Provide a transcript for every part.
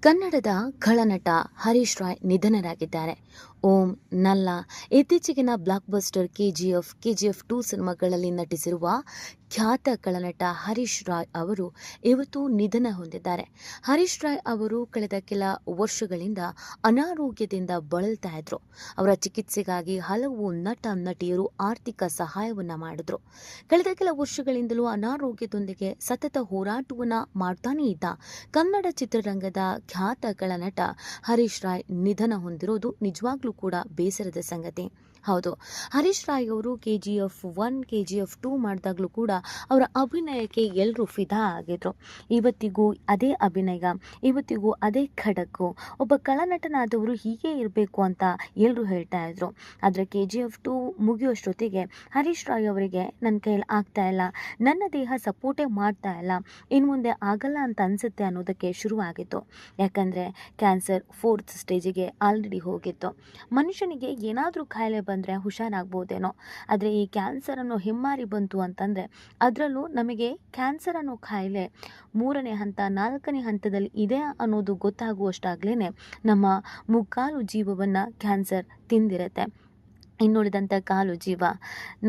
ಕನ್ನಡದ ಖಳನಟ ಹರೀಶ್ ರಾಯ್ ನಿಧನರಾಗಿದ್ದಾರೆ. ಓಂ, ನಲ್ಲ, ಇತ್ತೀಚೆಗಿನ block buster KGF 2 ಸಿನಿಮಾಗಳಲ್ಲಿ ನಟಿಸಿರುವ ಖ್ಯಾತ ಖಳನಟ ಹರೀಶ್ ರಾಯ್ ಅವರು ಇವತ್ತು ನಿಧನ ಹೊಂದಿದ್ದಾರೆ. ಹರೀಶ್ ರಾಯ್ ಅವರು ಕಳೆದ ಕೆಲ ವರ್ಷಗಳಿಂದ ಅನಾರೋಗ್ಯದಿಂದ ಬಳಲ್ತಾ ಇದ್ರು. ಅವರ ಚಿಕಿತ್ಸೆಗಾಗಿ ಹಲವು ನಟ ನಟಿಯರು ಆರ್ಥಿಕ ಸಹಾಯವನ್ನ ಮಾಡಿದ್ರು. ಕಳೆದ ಕೆಲ ವರ್ಷಗಳಿಂದಲೂ ಅನಾರೋಗ್ಯದೊಂದಿಗೆ ಸತತ ಹೋರಾಟವನ್ನ ಮಾಡ್ತಾನೇ ಇದ್ದ ಕನ್ನಡ ಚಿತ್ರರಂಗದ ಖ್ಯಾತ ಖಳನಟ ಹರೀಶ್ ರಾಯ್ ನಿಧನ ಹೊಂದಿರೋದು ನಿಜವಾಗ್ಲೂ ಕೂಡ ಬೇಸರದ ಸಂಗತಿ. ಹೌದು, ಹರೀಶ್ ರಾಯ್ ಅವರು KGF 1, KGF 2 ಮಾಡಿದಾಗಲೂ ಕೂಡ ಅವರ ಅಭಿನಯಕ್ಕೆ ಎಲ್ಲರೂ ಫಿದಾ ಆಗಿದ್ರು. ಇವತ್ತಿಗೂ ಅದೇ ಅಭಿನಯ, ಇವತ್ತಿಗೂ ಅದೇ ಖಡಕ್ಕು. ಒಬ್ಬ ಖಳನಟನಾದವರು ಹೀಗೆ ಇರಬೇಕು ಅಂತ ಎಲ್ಲರೂ ಹೇಳ್ತಾ ಇದ್ರು. ಆದರೆ KGF 2 ಮುಗಿಯೋಷ್ಟೊತ್ತಿಗೆ ಹರೀಶ್ ರಾಯ್ ಅವರಿಗೆ ನನ್ನ ಕೈಯಲ್ಲಿ ಆಗ್ತಾ ಇಲ್ಲ, ನನ್ನ ದೇಹ ಸಪೋರ್ಟೇ ಮಾಡ್ತಾ ಇಲ್ಲ, ಇನ್ನು ಮುಂದೆ ಆಗಲ್ಲ ಅಂತ ಅನಿಸುತ್ತೆ ಅನ್ನೋದಕ್ಕೆ ಶುರುವಾಗಿತ್ತು. ಯಾಕಂದರೆ ಕ್ಯಾನ್ಸರ್ 4th ಸ್ಟೇಜಿಗೆ ಆಲ್ರೆಡಿ ಹೋಗಿತ್ತು. ಮನುಷ್ಯನಿಗೆ ಏನಾದರೂ ಕಾಯಿಲೆ ಬಂದರೆ ಹುಷಾರಾಗ್ಬೋದೇನೋ, ಆದರೆ ಈ ಕ್ಯಾನ್ಸರ್ ಅನ್ನೋ ಹೆಮ್ಮಾರಿ ಬಂತು ಅಂತಂದರೆ, ಅದರಲ್ಲೂ ನಮಗೆ ಕ್ಯಾನ್ಸರ್ ಅನ್ನೋ ಕಾಯಿಲೆ 3ನೇ ಹಂತ 4ನೇ ಹಂತದಲ್ಲಿ ಇದೆ ಅನ್ನೋದು ಗೊತ್ತಾಗುವಷ್ಟಾಗ್ಲೇ ನಮ್ಮ ಮುಕ್ಕಾಲು ಜೀವವನ್ನು ಕ್ಯಾನ್ಸರ್ ತಿಂದಿರುತ್ತೆ. ಇನ್ನುಳಿದಂಥ ಕಾಲು ಜೀವ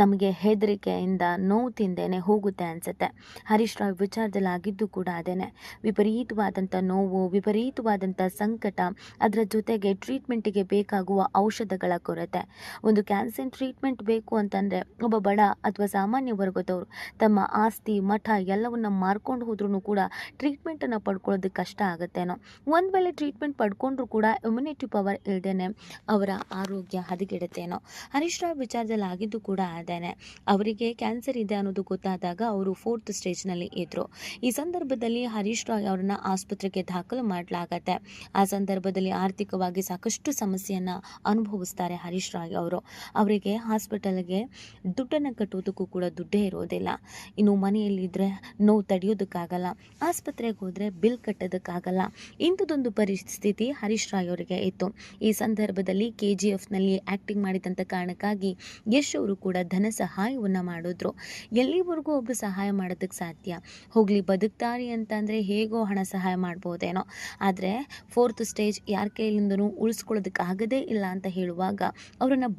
ನಮಗೆ ಹೆದರಿಕೆಯಿಂದ ನೋವು ತಿಂದೇನೆ ಹೋಗುತ್ತೆ ಅನಿಸುತ್ತೆ. ಹರೀಶ್ ರಾಯ್ ವಿಚಾರದಲ್ಲಿ ಆಗಿದ್ದು ಕೂಡ ಅದೇನೆ. ವಿಪರೀತವಾದಂಥ ನೋವು, ವಿಪರೀತವಾದಂಥ ಸಂಕಟ, ಅದರ ಜೊತೆಗೆ ಟ್ರೀಟ್ಮೆಂಟಿಗೆ ಬೇಕಾಗುವ ಔಷಧಗಳ ಕೊರತೆ. ಒಂದು ಕ್ಯಾನ್ಸರ್ ಟ್ರೀಟ್ಮೆಂಟ್ ಬೇಕು ಅಂತಂದರೆ ಒಬ್ಬ ಬಡ ಅಥವಾ ಸಾಮಾನ್ಯ ವರ್ಗದವರು ತಮ್ಮ ಆಸ್ತಿ ಮಠ ಎಲ್ಲವನ್ನ ಮಾರ್ಕೊಂಡು ಹೋದ್ರೂ ಕೂಡ ಟ್ರೀಟ್ಮೆಂಟನ್ನು ಪಡ್ಕೊಳ್ಳೋದಕ್ಕೆ ಕಷ್ಟ ಆಗುತ್ತೇನೋ. ಒಂದು ವೇಳೆ ಟ್ರೀಟ್ಮೆಂಟ್ ಪಡ್ಕೊಂಡ್ರೂ ಕೂಡ ಇಮ್ಯುನಿಟಿ ಪವರ್ ಇಲ್ಲದೇನೆ ಅವರ ಆರೋಗ್ಯ ಹದಗೆಡುತ್ತೇನೋ. ಹರೀಶ್ ರಾವ್ ವಿಚಾರದಲ್ಲಿ ಆಗಿದ್ದು ಕೂಡ ಅದೇನೆ. ಅವರಿಗೆ ಕ್ಯಾನ್ಸರ್ ಇದೆ ಅನ್ನೋದು ಗೊತ್ತಾದಾಗ ಅವರು 4th ಸ್ಟೇಜ್ನಲ್ಲಿ ಇದ್ರು. ಈ ಸಂದರ್ಭದಲ್ಲಿ ಹರೀಶ್ ರಾಯ್ ಅವರನ್ನ ಆಸ್ಪತ್ರೆಗೆ ದಾಖಲು ಮಾಡಲಾಗತ್ತೆ. ಆ ಸಂದರ್ಭದಲ್ಲಿ ಆರ್ಥಿಕವಾಗಿ ಸಾಕಷ್ಟು ಸಮಸ್ಯೆಯನ್ನು ಅನುಭವಿಸ್ತಾರೆ ಹರೀಶ್ ರಾಯ್ ಅವರು. ಅವರಿಗೆ ಹಾಸ್ಪಿಟಲ್ಗೆ ದುಡ್ಡನ್ನು ಕಟ್ಟೋದಕ್ಕೂ ಕೂಡ ದುಡ್ಡೇ ಇರೋದಿಲ್ಲ. ಇನ್ನು ಮನೆಯಲ್ಲಿದ್ದರೆ ನೋವು ತಡೆಯೋದಕ್ಕಾಗಲ್ಲ, ಆಸ್ಪತ್ರೆಗೆ ಹೋದರೆ ಬಿಲ್ ಕಟ್ಟೋದಕ್ಕಾಗಲ್ಲ. ಇಂಥದ್ದೊಂದು ಪರಿಸ್ಥಿತಿ ಹರೀಶ್ ರಾಯ್ ಅವರಿಗೆ ಇತ್ತು. ಈ ಸಂದರ್ಭದಲ್ಲಿ KGFನಲ್ಲಿ ಆ್ಯಕ್ಟಿಂಗ್ ಮಾಡಿದಂಥ ಕಾರಣಕ್ಕಾಗಿ ಯಶ್ ಅವರು ಕೂಡ ಧನ ಸಹಾಯವನ್ನು ಮಾಡಿದ್ರು. ಎಲ್ಲಿವರೆಗೂ ಒಬ್ಬರು ಸಹಾಯ ಮಾಡೋದಕ್ಕೆ ಸಾಧ್ಯ? ಹೋಗ್ಲಿ, ಬದುಕ್ತಾರೆ ಅಂತಂದರೆ ಹೇಗೋ ಹಣ ಸಹಾಯ ಮಾಡ್ಬೋದೇನೋ. ಆದರೆ 4th ಸ್ಟೇಜ್ ಯಾರ ಕೈಲಿಂದನೂ ಉಳಿಸ್ಕೊಳ್ಳೋದಕ್ಕಾಗದೇ ಇಲ್ಲ ಅಂತ ಹೇಳುವಾಗ ಅವರನ್ನು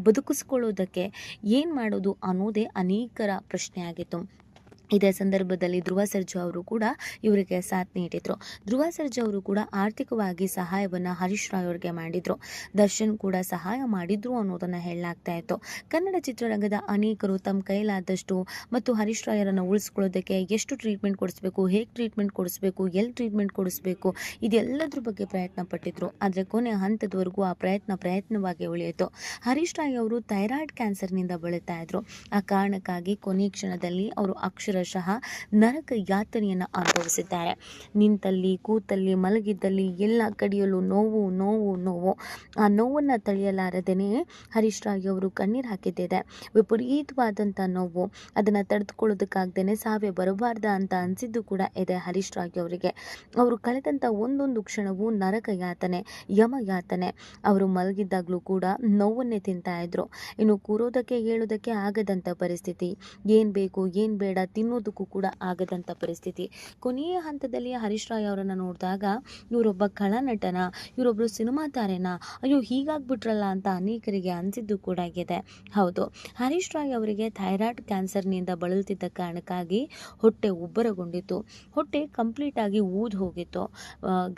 ಬದುಕಿಸ್ಕೊಳ್ಳೋದಕ್ಕೆ ಏನು ಮಾಡೋದು ಅನ್ನೋದೇ ಅನೇಕರ ಪ್ರಶ್ನೆ ಆಗಿತ್ತು. ಇದೇ ಸಂದರ್ಭದಲ್ಲಿ ಧ್ರುವ ಸರ್ಜಾ ಅವರು ಕೂಡ ಇವರಿಗೆ ಸಾಥ್ ನೀಡಿದರು. ಧ್ರುವ ಸರ್ಜಾ ಅವರು ಕೂಡ ಆರ್ಥಿಕವಾಗಿ ಸಹಾಯವನ್ನು ಹರೀಶ್ ರಾಯ್ ಅವರಿಗೆ ಮಾಡಿದರು. ದರ್ಶನ್ ಕೂಡ ಸಹಾಯ ಮಾಡಿದ್ರು ಅನ್ನೋದನ್ನು ಹೇಳಲಾಗ್ತಾ ಇತ್ತು. ಕನ್ನಡ ಚಿತ್ರರಂಗದ ಅನೇಕರು ತಮ್ಮ ಕೈಲಾದಷ್ಟು ಮತ್ತು ಹರೀಶ್ ರಾಯರನ್ನು ಉಳಿಸ್ಕೊಳ್ಳೋದಕ್ಕೆ ಎಷ್ಟು ಟ್ರೀಟ್ಮೆಂಟ್ ಕೊಡಿಸ್ಬೇಕು, ಹೇಗೆ ಟ್ರೀಟ್ಮೆಂಟ್ ಕೊಡಿಸ್ಬೇಕು, ಎಲ್ಲಿ ಟ್ರೀಟ್ಮೆಂಟ್ ಕೊಡಿಸ್ಬೇಕು, ಇದೆಲ್ಲದ್ರ ಬಗ್ಗೆ ಪ್ರಯತ್ನ ಪಟ್ಟಿದ್ರು. ಆದರೆ ಕೊನೆ ಹಂತದವರೆಗೂ ಆ ಪ್ರಯತ್ನವಾಗಿ ಉಳಿಯಿತು. ಹರೀಶ್ ರಾಯ್ ಅವರು ಥೈರಾಯ್ಡ್ ಕ್ಯಾನ್ಸರ್ನಿಂದ ಬಳಲ್ತಾ ಇದ್ರು. ಆ ಕಾರಣಕ್ಕಾಗಿ ಕೊನೆ ಕ್ಷಣದಲ್ಲಿ ಅವರು ಅಕ್ಷರಶಃ ನರಕ ಯಾತನೆಯನ್ನು ಅನುಭವಿಸಿದ್ದಾರೆ. ನಿಂತಲ್ಲಿ, ಕೂತಲ್ಲಿ, ಮಲಗಿದ್ದಲ್ಲಿ ಎಲ್ಲ ಕಡೆಯಲ್ಲೂ ನೋವು ನೋವು ನೋವು. ಆ ನೋವನ್ನು ತಡೆಯಲಾರದೇನೆ ಹರೀಶ್ ರಾಯ್ ಅವರು ಕಣ್ಣೀರು ಹಾಕಿದ್ದಿದೆ. ವಿಪರೀತವಾದಂಥ ನೋವು, ಅದನ್ನು ತಡೆದುಕೊಳ್ಳೋದಕ್ಕಾಗ್ದೇ ಸಾವೇ ಬರಬಾರ್ದ ಅಂತ ಅನಿಸಿದ್ದು ಕೂಡ ಇದೆ ಹರೀಶ್ ರಾಯ್ ಅವರಿಗೆ. ಅವರು ಕಳೆದಂಥ ಒಂದೊಂದು ಕ್ಷಣವೂ ನರಕ ಯಾತನೆ, ಯಮ ಯಾತನೆ. ಅವರು ಮಲಗಿದ್ದಾಗಲೂ ಕೂಡ ನೋವನ್ನೇ ತಿಂತಾ ಇದ್ರು. ಇನ್ನು ಕೂರೋದಕ್ಕೆ ಹೇಳೋದಕ್ಕೆ ಆಗದಂಥ ಪರಿಸ್ಥಿತಿ, ಏನು ಬೇಕು ಏನು ಬೇಡ ತಿನ್ನೋದಕ್ಕೂ ಕೂಡ ಆಗದಂಥ ಪರಿಸ್ಥಿತಿ. ಕೊನೆಯ ಹಂತದಲ್ಲಿ ಹರೀಶ್ ರಾಯ್ ಅವರನ್ನು ನೋಡಿದಾಗ ಇವರೊಬ್ಬ ಖಳನಟನ, ಇವರೊಬ್ಬರು ಸಿನಿಮಾ ತಾರೆನಾ, ಅಯ್ಯೋ ಹೀಗಾಗ್ಬಿಟ್ರಲ್ಲ ಅಂತ ಅನೇಕರಿಗೆ ಅನಿಸಿದ್ದು ಕೂಡ ಇದೆ. ಹೌದು, ಹರೀಶ್ ರಾಯ್ ಅವರಿಗೆ ಥೈರಾಯ್ಡ್ ಕ್ಯಾನ್ಸರ್ನಿಂದ ಬಳಲ್ತಿದ್ದ ಕಾರಣಕ್ಕಾಗಿ ಹೊಟ್ಟೆ ಉಬ್ಬರಗೊಂಡಿತ್ತು. ಹೊಟ್ಟೆ ಕಂಪ್ಲೀಟಾಗಿ ಊದು ಹೋಗಿತ್ತು.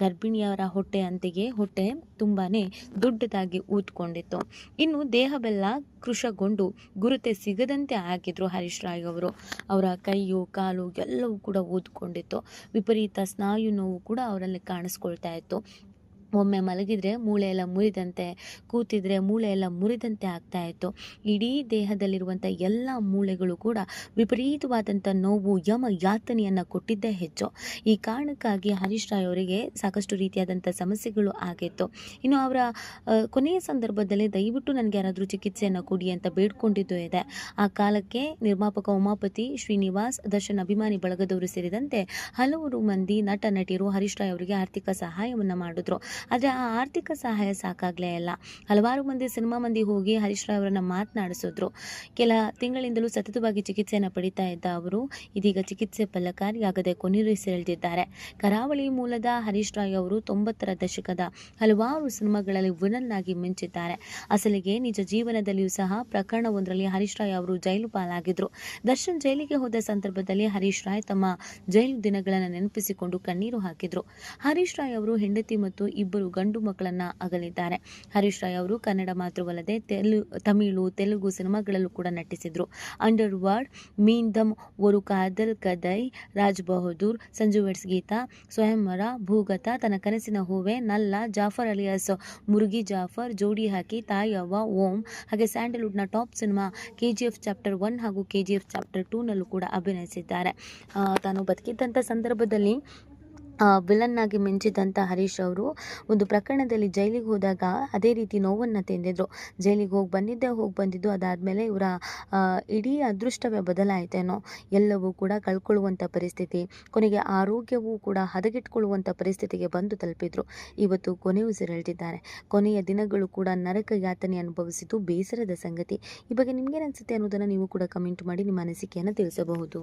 ಗರ್ಭಿಣಿಯರ ಹೊಟ್ಟೆ ಅಂತೆಯೇ ಹೊಟ್ಟೆ ತುಂಬಾ ದೊಡ್ಡದಾಗಿ ಊದ್ಕೊಂಡಿತ್ತು. ಇನ್ನು ದೇಹವೆಲ್ಲ ಕೃಶಗೊಂಡು ಗುರುತೆ ಸಿಗದಂತೆ ಆಗಿದ್ರು ಹರೀಶ್ ರಾಯ್ ಅವರು. ಅವರ ಕೈಯು ಕಾಲು ಎಲ್ಲವೂ ಕೂಡ ಊದ್ಕೊಂಡಿತ್ತು. ವಿಪರೀತ ಸ್ನಾಯು ನೋವು ಕೂಡ ಅವರಲ್ಲಿ ಕಾಣಿಸ್ಕೊಳ್ತಾ ಇತ್ತು. ಒಮ್ಮೆ ಮಲಗಿದರೆ ಮೂಳೆ ಎಲ್ಲ ಮುರಿದಂತೆ, ಕೂತಿದ್ರೆ ಮೂಳೆ ಎಲ್ಲ ಮುರಿದಂತೆ ಆಗ್ತಾ ಇತ್ತು. ಇಡೀ ದೇಹದಲ್ಲಿರುವಂಥ ಎಲ್ಲ ಮೂಳೆಗಳು ಕೂಡ ವಿಪರೀತವಾದಂಥ ನೋವು, ಯಮ ಯಾತನೆಯನ್ನು ಕೊಟ್ಟಿದ್ದೇ ಹೆಚ್ಚು. ಈ ಕಾರಣಕ್ಕಾಗಿ ಹರೀಶ್ ರಾಯ್ ಅವರಿಗೆ ಸಾಕಷ್ಟು ರೀತಿಯಾದಂಥ ಸಮಸ್ಯೆಗಳು ಆಗಿತ್ತು. ಇನ್ನು ಅವರ ಕೊನೆಯ ಸಂದರ್ಭದಲ್ಲಿ ದಯವಿಟ್ಟು ನನಗೆ ಯಾರಾದರೂ ಚಿಕಿತ್ಸೆಯನ್ನು ಕೊಡಿ ಅಂತ ಬೇಡ್ಕೊಂಡಿದ್ದು ಇದೆ. ಆ ಕಾಲಕ್ಕೆ ನಿರ್ಮಾಪಕ ಉಮಾಪತಿ, ಶ್ರೀನಿವಾಸ್, ದರ್ಶನ್ ಅಭಿಮಾನಿ ಬಳಗದವರು ಸೇರಿದಂತೆ ಹಲವಾರು ಮಂದಿ ನಟ ನಟಿಯರು ಹರೀಶ್ ರಾಯ್ ಅವರಿಗೆ ಆರ್ಥಿಕ ಸಹಾಯವನ್ನು ಮಾಡಿದ್ರು. ಆದರೆ ಆ ಆರ್ಥಿಕ ಸಹಾಯ ಸಾಕಾಗಲೇ ಇಲ್ಲ. ಹಲವಾರು ಮಂದಿ ಸಿನಿಮಾ ಮಂದಿ ಹೋಗಿ ಹರೀಶ್ ರಾಯ್ ಅವರನ್ನು ಮಾತನಾಡಿಸಿದ್ರು. ಕೆಲ ತಿಂಗಳಿಂದಲೂ ಸತತವಾಗಿ ಚಿಕಿತ್ಸೆಯನ್ನು ಪಡಿತಾ ಇದ್ದ ಅವರು ಇದೀಗ ಚಿಕಿತ್ಸೆ ಫಲಕಾರಿಯಾಗದೆ ಕೊನೆಯುಸಿರೆಳೆದಿದ್ದಾರೆ. ಕರಾವಳಿ ಮೂಲದ ಹರೀಶ್ ರಾಯ್ ಅವರು 90ರ ದಶಕದ ಹಲವಾರು ಸಿನಿಮಾಗಳಲ್ಲಿ ವಿಲನ್ ಆಗಿ ಮಿಂಚಿದ್ದಾರೆ. ಅಸಲಿಗೆ ನಿಜ ಜೀವನದಲ್ಲಿಯೂ ಸಹ ಪ್ರಕರಣವೊಂದರಲ್ಲಿ ಹರೀಶ್ ರಾಯ್ ಅವರು ಜೈಲು ಪಾಲಾಗಿದ್ರು. ದರ್ಶನ್ ಜೈಲಿಗೆ ಹೋದ ಸಂದರ್ಭದಲ್ಲಿ ಹರೀಶ್ ರಾಯ್ ತಮ್ಮ ಜೈಲು ದಿನಗಳನ್ನು ನೆನಪಿಸಿಕೊಂಡು ಕಣ್ಣೀರು ಹಾಕಿದ್ರು. ಹರೀಶ್ ರಾಯ್ ಅವರು ಹೆಂಡತಿ ಮತ್ತು ಇಬ್ಬರು ಗಂಡು ಮಕ್ಕಳನ್ನ ಅಗಲಿದ್ದಾರೆ. ಹರೀಶ್ ರಾಯ್ ಅವರು ಕನ್ನಡ ಮಾತ್ರವಲ್ಲದೆ ತಮಿಳು, ತೆಲುಗು ಸಿನಿಮಾಗಳಲ್ಲೂ ಕೂಡ ನಟಿಸಿದ್ರು. ಅಂಡರ್ ವರ್ಲ್ಡ್, ಮೀನ್ ದಮ್, ಒರು ಕಾದಲ್ ಕದೈ, ರಾಜ್ ಬಹದ್ದೂರ್, ಸಂಜು ವೆಡ್ಸ್ ಗೀತಾ, ಸ್ವಯಂವರ, ಭೂಗತ, ತನ್ನ ಕನಸಿನ ಹೂವೆ, ನಲ್ಲ, ಜಾಫರ್ ಅಲಿಯಾಸ್ ಮುರುಗಿ ಜಾಫರ್, ಜೋಡಿ ಹಾಕಿ, ತಾಯಿ ಅವ್ವ, ಓಂ ಹಾಗೆ ಸ್ಯಾಂಡಲ್ವುಡ್ನ ಟಾಪ್ ಸಿನಿಮಾ KGF ಚಾಪ್ಟರ್ 1 ಹಾಗೂ KGF ಚಾಪ್ಟರ್ 2 ನಲ್ಲೂ ಕೂಡ ಅಭಿನಯಿಸಿದ್ದಾರೆ. ತಾನು ಬದುಕಿದ್ದಂಥ ಸಂದರ್ಭದಲ್ಲಿ ವಿಲನ್ ಆಗಿ ಮಿಂಚಿದಂಥ ಹರೀಶ್ ಅವರು ಒಂದು ಪ್ರಕರಣದಲ್ಲಿ ಜೈಲಿಗೆ ಹೋದಾಗ ಅದೇ ರೀತಿ ನೋವನ್ನು ತಿಂದಿದ್ರು. ಜೈಲಿಗೆ ಹೋಗಿ ಬಂದಿದ್ದು ಅದಾದಮೇಲೆ ಇವರ ಇಡೀ ಅದೃಷ್ಟವೇ ಬದಲಾಯಿತೇನೋ. ಎಲ್ಲವೂ ಕೂಡ ಕಳ್ಕೊಳ್ಳುವಂಥ ಪರಿಸ್ಥಿತಿ, ಕೊನೆಗೆ ಆರೋಗ್ಯವೂ ಕೂಡ ಹದಗೆಟ್ಕೊಳ್ಳುವಂಥ ಪರಿಸ್ಥಿತಿಗೆ ಬಂದು ತಲುಪಿದ್ರು. ಇವತ್ತು ಕೊನೆಯುಸಿರೆಳೆದಿದ್ದಾರೆ. ಕೊನೆಯ ದಿನಗಳು ಕೂಡ ನರಕ ಯಾತನೆ ಅನುಭವಿಸಿದ್ದು ಬೇಸರದ ಸಂಗತಿ. ಈ ಬಗ್ಗೆ ನಿಮಗೇನು ಅನಿಸುತ್ತೆ ಅನ್ನೋದನ್ನು ನೀವು ಕೂಡ ಕಮೆಂಟ್ ಮಾಡಿ ನಿಮ್ಮ ಅನಿಸಿಕೆಯನ್ನು ತಿಳಿಸಬಹುದು.